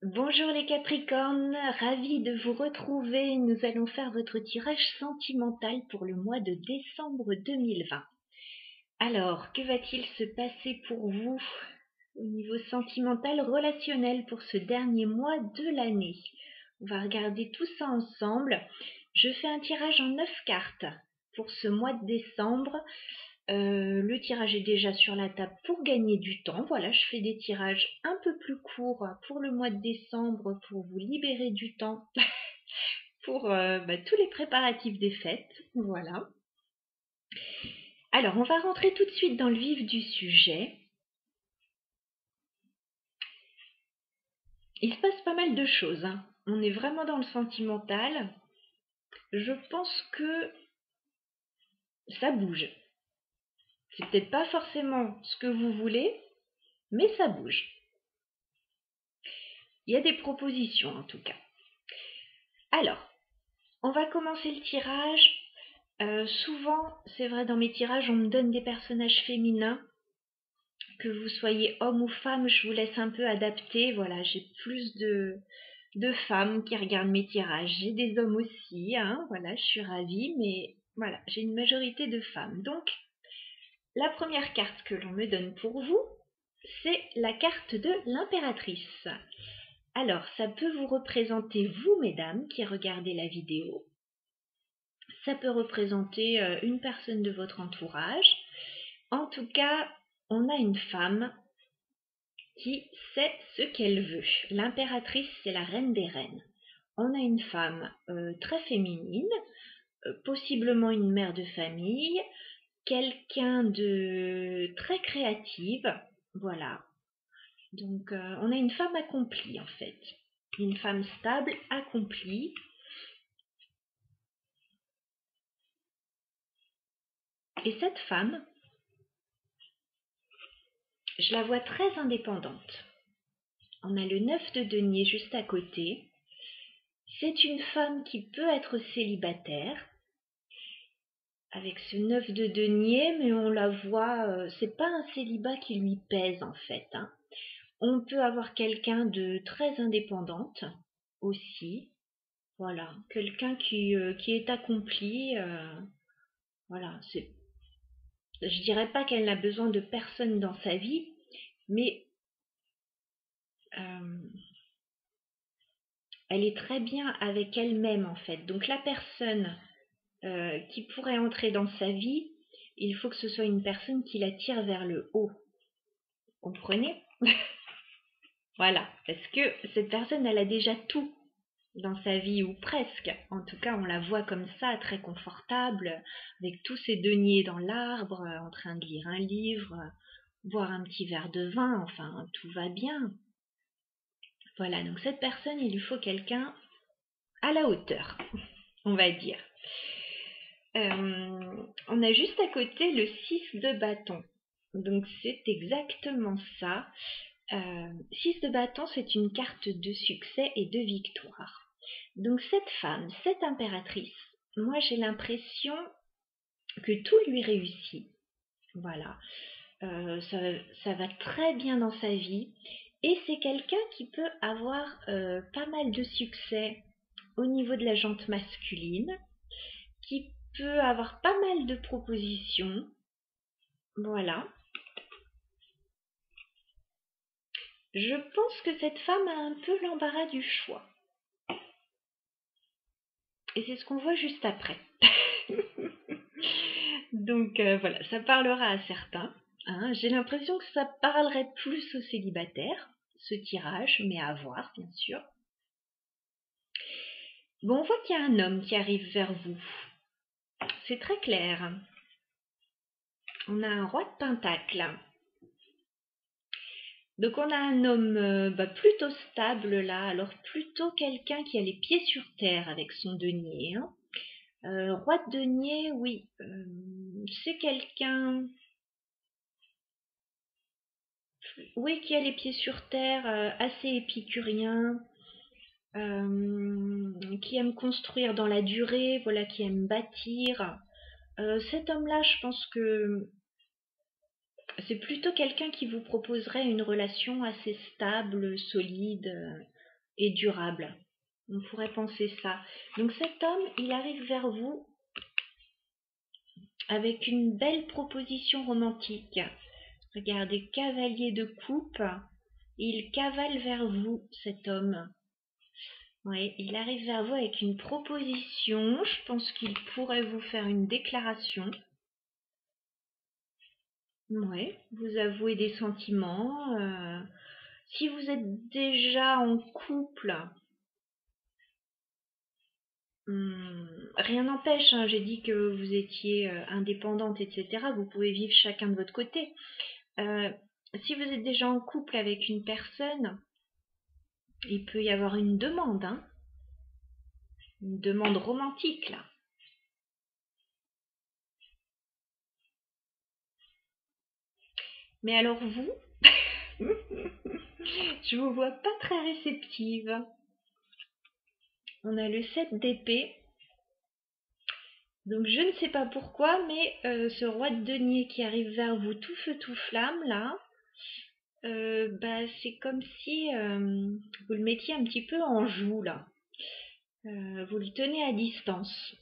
Bonjour les Capricornes, ravie de vous retrouver. Nous allons faire votre tirage sentimental pour le mois de décembre 2020. Alors, que va-t-il se passer pour vous au niveau sentimental relationnel pour ce dernier mois de l'année? On va regarder tout ça ensemble. Je fais un tirage en 9 cartes pour ce mois de décembre. Le tirage est déjà sur la table pour gagner du temps. Voilà, je fais des tirages un peu plus courts pour le mois de décembre pour vous libérer du temps pour tous les préparatifs des fêtes. Voilà. Alors, on va rentrer tout de suite dans le vif du sujet. Il se passe pas mal de choses, hein. On est vraiment dans le sentimental. Je pense que ça bouge. C'est peut-être pas forcément ce que vous voulez, mais ça bouge. Il y a des propositions en tout cas. Alors, on va commencer le tirage. Souvent, c'est vrai, dans mes tirages, on me donne des personnages féminins. Que vous soyez homme ou femme, je vous laisse un peu adapter. Voilà, j'ai plus de femmes qui regardent mes tirages. J'ai des hommes aussi, hein. Voilà, je suis ravie, mais voilà, j'ai une majorité de femmes. Donc, la première carte que l'on me donne pour vous, c'est la carte de l'impératrice. Alors, ça peut vous représenter vous, mesdames, qui regardez la vidéo. Ça peut représenter une personne de votre entourage. En tout cas, on a une femme qui sait ce qu'elle veut. L'impératrice, c'est la reine des reines. On a une femme très féminine, possiblement une mère de famille, quelqu'un de très créative. Voilà. Donc, on a une femme accomplie, en fait. Une femme stable, accomplie. Et cette femme, je la vois très indépendante. On a le 9 de denier juste à côté. C'est une femme qui peut être célibataire, avec ce 9 de denier, mais on la voit, c'est pas un célibat qui lui pèse en fait, hein. On peut avoir quelqu'un de très indépendante aussi, voilà, quelqu'un qui est accompli, voilà, je dirais pas qu'elle n'a besoin de personne dans sa vie, mais euh, elle est très bien avec elle-même en fait. Donc la personne qui pourrait entrer dans sa vie, il faut que ce soit une personne qui la tire vers le haut. Vous comprenez? Voilà, parce que cette personne, elle a déjà tout dans sa vie, ou presque. En tout cas, on la voit comme ça, très confortable, avec tous ses deniers dans l'arbre, en train de lire un livre, boire un petit verre de vin, enfin, tout va bien. Voilà, donc cette personne, il lui faut quelqu'un à la hauteur, on va dire. On a juste à côté le 6 de bâton. Donc c'est exactement ça. 6 de bâton, c'est une carte de succès et de victoire. Donc cette femme, cette impératrice, moi j'ai l'impression que tout lui réussit. Voilà. Ça va très bien dans sa vie. Et c'est quelqu'un qui peut avoir pas mal de succès au niveau de la jante masculine, qui peut avoir pas mal de propositions. Voilà. Je pense que cette femme a un peu l'embarras du choix. Et c'est ce qu'on voit juste après. Donc voilà, ça parlera à certains, hein. J'ai l'impression que ça parlerait plus aux célibataires, ce tirage, mais à voir, bien sûr. Bon, on voit qu'il y a un homme qui arrive vers vous. C'est très clair. On a un roi de pentacle. Donc on a un homme plutôt stable là, alors plutôt quelqu'un qui a les pieds sur terre avec son denier, hein. Roi de denier, oui, c'est quelqu'un, oui, qui a les pieds sur terre, assez épicurien, qui aime construire dans la durée, voilà, qui aime bâtir. Cet homme-là, je pense que c'est plutôt quelqu'un qui vous proposerait une relation assez stable, solide. et durable. On pourrait penser ça. Donc cet homme, il arrive vers vous avec une belle proposition romantique. Regardez, cavalier de coupe, il cavale vers vous, cet homme. Oui, il arrive vers vous avec une proposition. Je pense qu'il pourrait vous faire une déclaration. Oui, vous avouez des sentiments. Si vous êtes déjà en couple, rien n'empêche, hein, j'ai dit que vous étiez indépendante, etc. Vous pouvez vivre chacun de votre côté. Si vous êtes déjà en couple avec une personne, il peut y avoir une demande, hein, une demande romantique là. Mais alors vous, je vous vois pas très réceptive. On a le 7 d'épée. Donc je ne sais pas pourquoi, mais ce roi de denier qui arrive vers vous tout feu tout flamme là, c'est comme si vous le mettiez un petit peu en joue là. Vous le tenez à distance.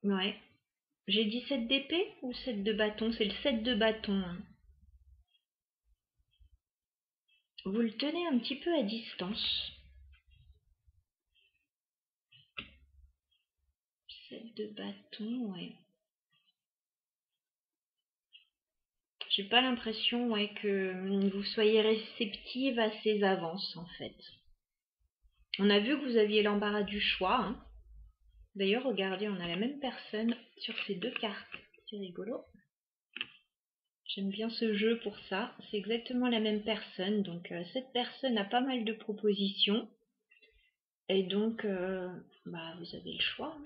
Ouais. J'ai dit 7 d'épée ou 7 de bâton? C'est le 7 de bâton, hein. Vous le tenez un petit peu à distance. 7 de bâton, ouais. J'ai pas l'impression, ouais, que vous soyez réceptive à ses avances, en fait. On a vu que vous aviez l'embarras du choix, hein. D'ailleurs, regardez, on a la même personne sur ces deux cartes. C'est rigolo. J'aime bien ce jeu pour ça. C'est exactement la même personne. Donc, cette personne a pas mal de propositions. Et donc, vous avez le choix, hein.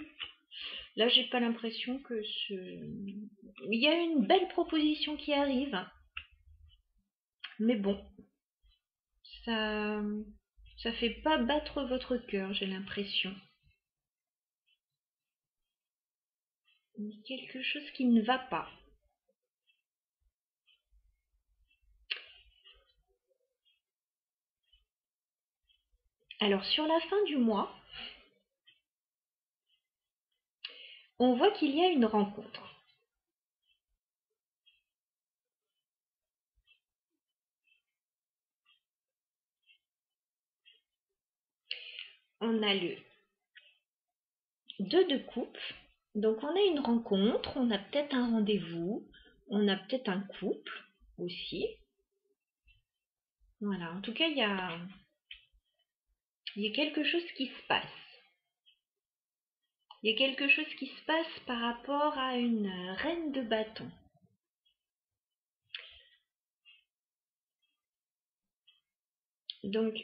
Là, j'ai pas l'impression que il y a une belle proposition qui arrive. Mais bon, ça fait pas battre votre cœur, j'ai l'impression. Il y a quelque chose qui ne va pas. Alors, sur la fin du mois, on voit qu'il y a une rencontre. On a le 2 de coupe. Donc, on a une rencontre, on a peut-être un rendez-vous, on a peut-être un couple aussi. Voilà, en tout cas, il y a quelque chose qui se passe. Il y a quelque chose qui se passe par rapport à une reine de bâton. Donc,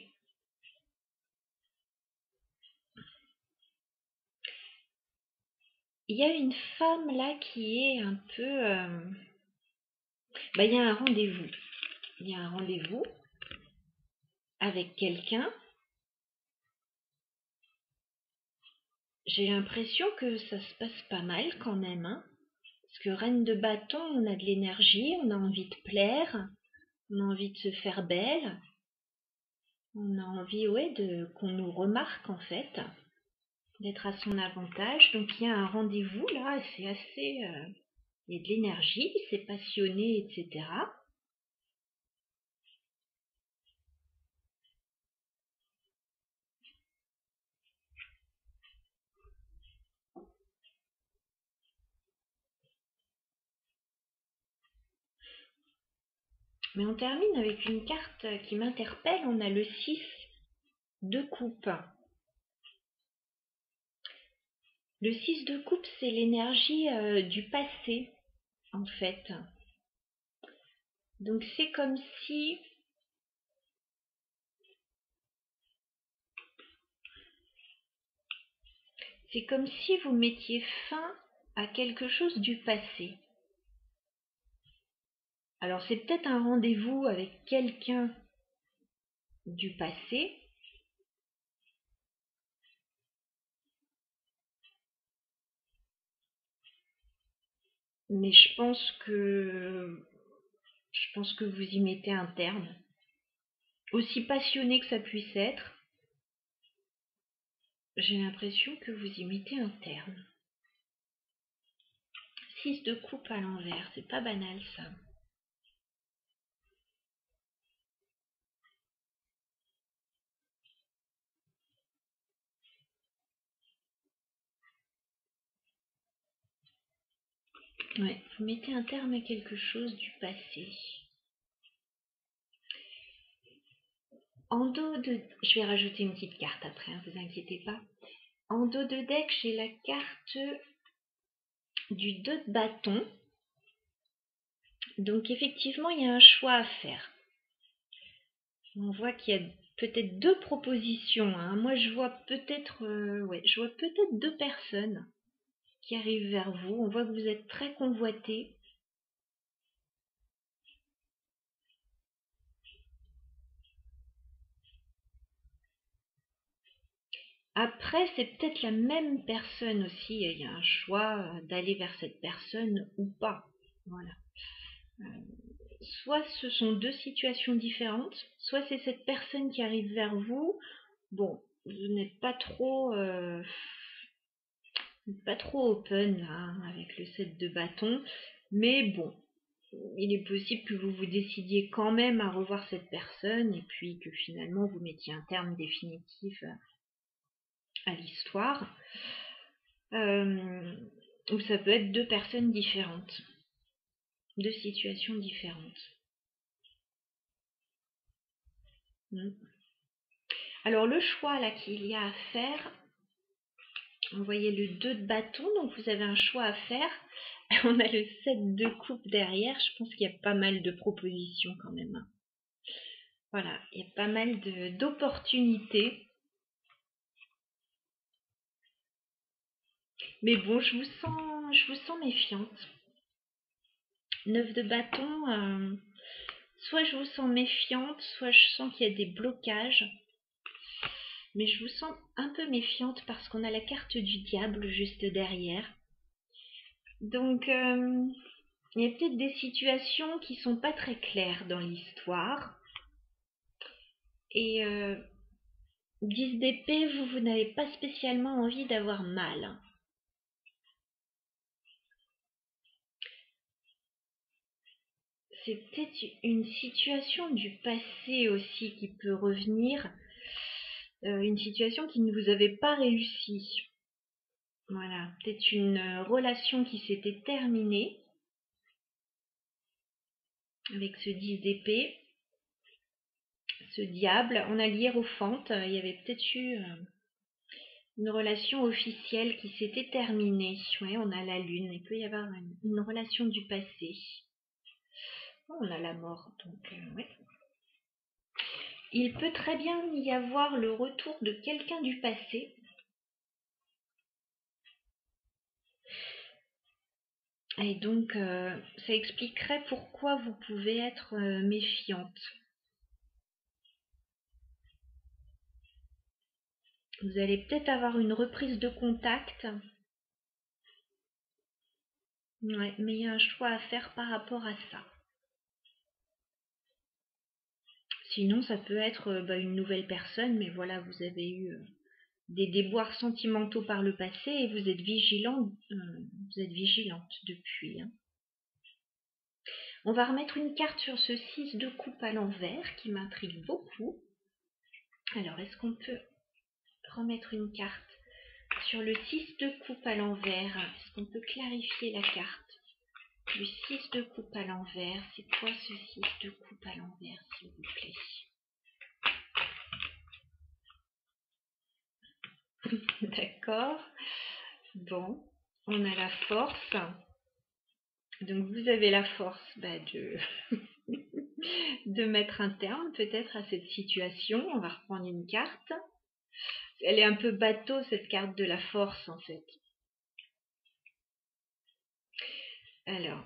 il y a une femme là qui est un peu... il y a un rendez-vous. Il y a un rendez-vous avec quelqu'un. J'ai l'impression que ça se passe pas mal quand même, hein. Parce que reine de bâton, on a de l'énergie, on a envie de plaire, on a envie de se faire belle, on a envie, ouais, qu'on nous remarque en fait, d'être à son avantage. Donc il y a un rendez-vous là, c'est assez... il y a de l'énergie, c'est passionné, etc. Mais on termine avec une carte qui m'interpelle, on a le 6 de coupe. Le 6 de coupe, c'est l'énergie du passé, en fait. Donc c'est comme si... C'est comme si vous mettiez fin à quelque chose du passé. Alors c'est peut-être un rendez-vous avec quelqu'un du passé, mais je pense que vous y mettez un terme. aussi passionné que ça puisse être, j'ai l'impression que vous y mettez un terme. 6 de coupe à l'envers, c'est pas banal ça. Ouais, vous mettez un terme à quelque chose du passé. En dos de... Je vais rajouter une petite carte après, hein, vous inquiétez pas. En dos de deck, j'ai la carte du 2 de bâton. Donc effectivement, il y a un choix à faire. On voit qu'il y a peut-être deux propositions. Hein. Moi, je vois peut-être je vois peut-être deux personnes qui arrivent vers vous. On voit que vous êtes très convoité. Après, c'est peut-être la même personne aussi. Il y a un choix d'aller vers cette personne ou pas. Voilà. Soit ce sont deux situations différentes, soit c'est cette personne qui arrive vers vous. Bon, vous n'êtes pas trop open là, hein, avec le 7 de bâton, mais bon, il est possible que vous vous décidiez quand même à revoir cette personne et puis que finalement vous mettiez un terme définitif à l'histoire. Ou ça peut être deux personnes différentes, deux situations différentes. Alors le choix là qu'il y a à faire, vous voyez le 2 de bâton, donc vous avez un choix à faire. On a le 7 de coupe derrière, je pense qu'il y a pas mal de propositions quand même. Voilà, il y a pas mal d'opportunités. Mais bon, je vous sens méfiante. 9 de bâton, soit je vous sens méfiante, soit je sens qu'il y a des blocages. Mais je vous sens un peu méfiante parce qu'on a la carte du diable juste derrière. Donc, il y a peut-être des situations qui sont pas très claires dans l'histoire. Et 10 d'épée, vous n'avez pas spécialement envie d'avoir mal. C'est peut-être une situation du passé aussi qui peut revenir. Une situation qui ne vous avait pas réussi. Voilà, peut-être une relation qui s'était terminée avec ce 10 d'épée, ce diable. On a l'hiérophante, il y avait peut-être eu une relation officielle qui s'était terminée. Ouais, on a la lune, il peut y avoir une relation du passé. On a la mort, donc ouais. Il peut très bien y avoir le retour de quelqu'un du passé. Et donc, ça expliquerait pourquoi vous pouvez être méfiante. Vous allez peut-être avoir une reprise de contact. Ouais, mais il y a un choix à faire par rapport à ça. Sinon, ça peut être une nouvelle personne, mais voilà, vous avez eu des déboires sentimentaux par le passé et vous êtes vigilante depuis. Hein. On va remettre une carte sur ce 6 de coupe à l'envers qui m'intrigue beaucoup. Alors, est-ce qu'on peut remettre une carte sur le 6 de coupe à l'envers? Est-ce qu'on peut clarifier la carte du 6 de coupe à l'envers? C'est quoi ce 6 de coupe à l'envers, s'il vous plaît? D'accord. Bon, on a la force. Donc vous avez la force de mettre un terme peut-être à cette situation. On va reprendre une carte. Elle est un peu bateau cette carte de la force en fait. Alors,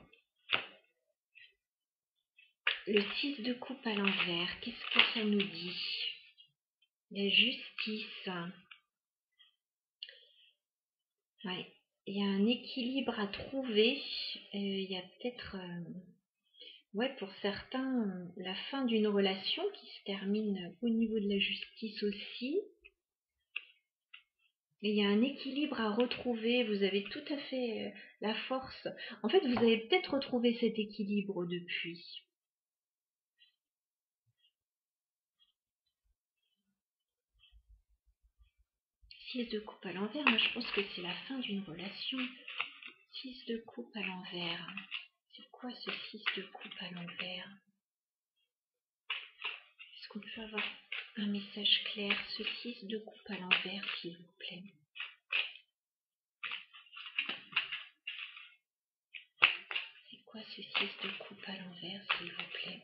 le 6 de coupe à l'envers, qu'est-ce que ça nous dit? La justice. Ouais. Il y a un équilibre à trouver. Il y a peut-être Ouais, pour certains, la fin d'une relation qui se termine au niveau de la justice aussi. Et il y a un équilibre à retrouver, vous avez tout à fait la force. En fait, vous avez peut-être retrouvé cet équilibre depuis. 6 de coupe à l'envers, moi je pense que c'est la fin d'une relation. 6 de coupe à l'envers. C'est quoi ce 6 de coupe à l'envers? Est-ce qu'on peut avoir un message clair? Ce 6 de coupe à l'envers, s'il vous plaît. C'est quoi ce 6 de coupe à l'envers, s'il vous plaît?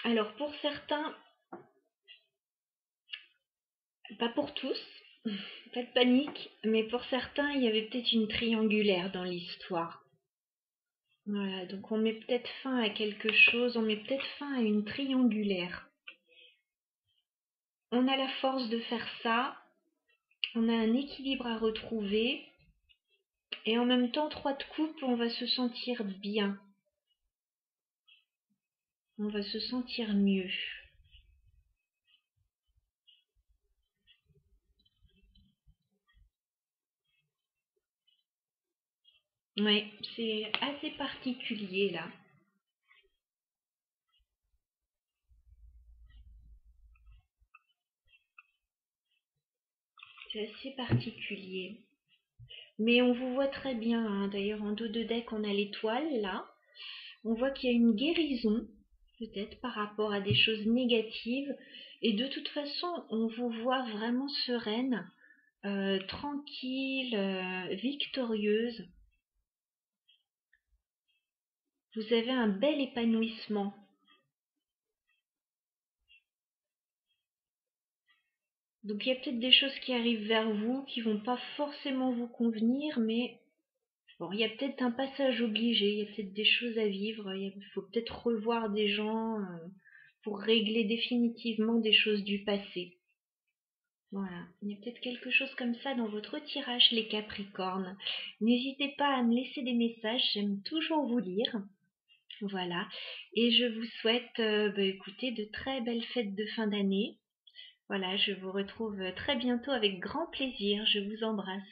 Alors pour certains, pas pour tous, pas de panique, mais pour certains, il y avait peut-être une triangulaire dans l'histoire. Voilà, donc on met peut-être fin à quelque chose, on met peut-être fin à une triangulaire. On a la force de faire ça, on a un équilibre à retrouver, et en même temps, 3 de coupe, on va se sentir bien. On va se sentir mieux. Ouais, c'est assez particulier là. C'est assez particulier. Mais on vous voit très bien, hein. D'ailleurs, en dos de deck, on a l'étoile là. On voit qu'il y a une guérison, peut-être par rapport à des choses négatives. Et de toute façon, on vous voit vraiment sereine, tranquille, victorieuse. Vous avez un bel épanouissement. Donc il y a peut-être des choses qui arrivent vers vous qui vont pas forcément vous convenir, mais bon, il y a peut-être un passage obligé, il y a peut-être des choses à vivre, il faut peut-être revoir des gens pour régler définitivement des choses du passé. Voilà, il y a peut-être quelque chose comme ça dans votre tirage, les Capricornes. N'hésitez pas à me laisser des messages, j'aime toujours vous lire. Voilà, et je vous souhaite, écoutez, de très belles fêtes de fin d'année. Voilà, je vous retrouve très bientôt avec grand plaisir. Je vous embrasse.